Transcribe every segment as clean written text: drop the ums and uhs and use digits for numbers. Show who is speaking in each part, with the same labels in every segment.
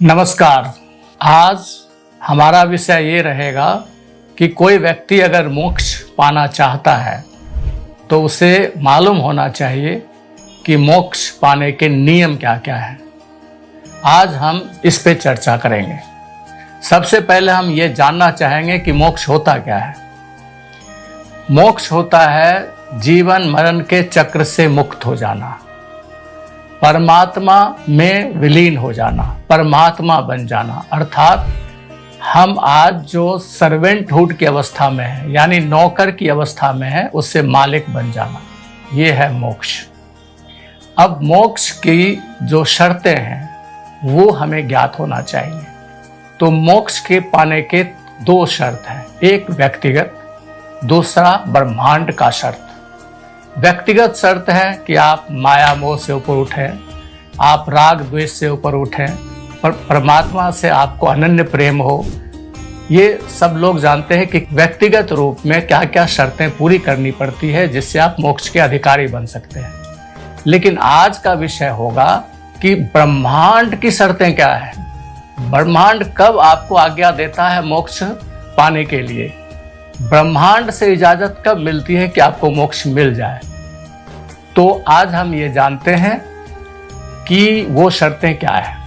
Speaker 1: नमस्कार। आज हमारा विषय ये रहेगा कि कोई व्यक्ति अगर मोक्ष पाना चाहता है तो उसे मालूम होना चाहिए कि मोक्ष पाने के नियम क्या क्या हैं। आज हम इस पे चर्चा करेंगे। सबसे पहले हम ये जानना चाहेंगे कि मोक्ष होता क्या है। मोक्ष होता है जीवन मरण के चक्र से मुक्त हो जाना, परमात्मा में विलीन हो जाना, परमात्मा बन जाना। अर्थात हम आज जो सर्वेंटहुड की अवस्था में है यानी नौकर की अवस्था में है उससे मालिक बन जाना, ये है मोक्ष। अब मोक्ष की जो शर्तें हैं वो हमें ज्ञात होना चाहिए। तो मोक्ष के पाने के दो शर्त हैं, एक व्यक्तिगत, दूसरा ब्रह्मांड का शर्त। व्यक्तिगत शर्त है कि आप माया मोह से ऊपर उठें, आप राग द्वेष से ऊपर उठें, परमात्मा से आपको अनन्य प्रेम हो। ये सब लोग जानते हैं कि व्यक्तिगत रूप में क्या क्या शर्तें पूरी करनी पड़ती है जिससे आप मोक्ष के अधिकारी बन सकते हैं। लेकिन आज का विषय होगा कि ब्रह्मांड की शर्तें क्या है। ब्रह्मांड कब आपको आज्ञा देता है मोक्ष पाने के लिए, ब्रह्मांड से इजाजत कब मिलती है कि आपको मोक्ष मिल जाए। तो आज हम ये जानते हैं कि वो शर्तें क्या है।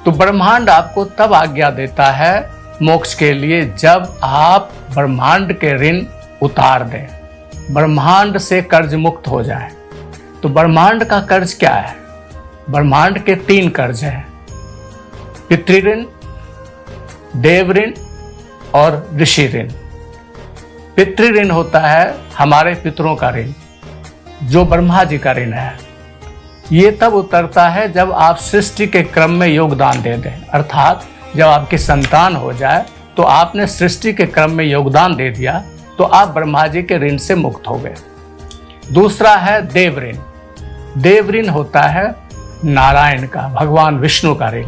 Speaker 1: तो ब्रह्मांड आपको तब आज्ञा देता है मोक्ष के लिए जब आप ब्रह्मांड के ऋण उतार दें, ब्रह्मांड से कर्ज मुक्त हो जाए। तो ब्रह्मांड का कर्ज क्या है? ब्रह्मांड के 3 कर्ज हैं, पितृ ऋण, देव ऋण और ऋषि ऋण। पितृ ऋण होता है हमारे पितरों का ऋण, जो ब्रह्मा जी का ऋण है। ये तब उतरता है जब आप सृष्टि के क्रम में योगदान दे दें, अर्थात जब आपकी संतान हो जाए तो आपने सृष्टि के क्रम में योगदान दे दिया तो आप ब्रह्मा जी के ऋण से मुक्त हो गए। दूसरा है देव ऋण। देव ऋण होता है नारायण का, भगवान विष्णु का ऋण।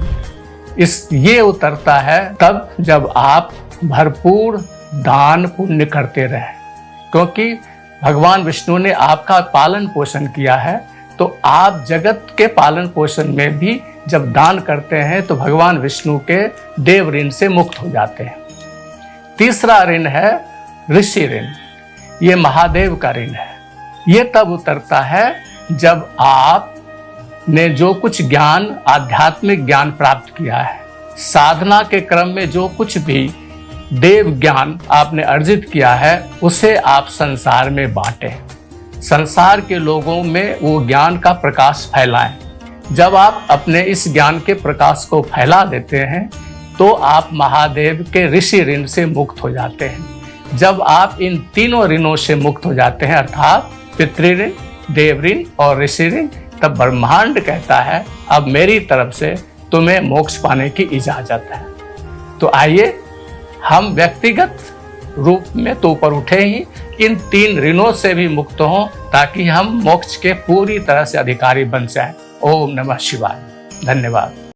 Speaker 1: ये उतरता है तब जब आप भरपूर दान पुण्य करते रहे, क्योंकि भगवान विष्णु ने आपका पालन पोषण किया है। तो आप जगत के पालन पोषण में भी जब दान करते हैं तो भगवान विष्णु के देव ऋण से मुक्त हो जाते हैं। तीसरा ऋण है ऋषि ऋण। ये महादेव का ऋण है। ये तब उतरता है जब आपने जो कुछ ज्ञान, आध्यात्मिक ज्ञान प्राप्त किया है, साधना के क्रम में जो कुछ भी देव ज्ञान आपने अर्जित किया है उसे आप संसार में बांटें, संसार के लोगों में वो ज्ञान का प्रकाश फैलाएं। जब आप अपने इस ज्ञान के प्रकाश को फैला देते हैं तो आप महादेव के ऋषि ऋण से मुक्त हो जाते हैं। जब आप इन तीनों ऋणों से मुक्त हो जाते हैं, अर्थात पितृ ऋण, देव ऋण और ऋषि ऋण, तब ब्रह्मांड कहता है अब मेरी तरफ से तुम्हें मोक्ष पाने की इजाजत है। तो आइए हम व्यक्तिगत रूप में तो ऊपर उठे ही इन 3 ऋणों से भी मुक्त हों ताकि हम मोक्ष के पूरी तरह से अधिकारी बन जाएं। ओम नमः शिवाय। धन्यवाद।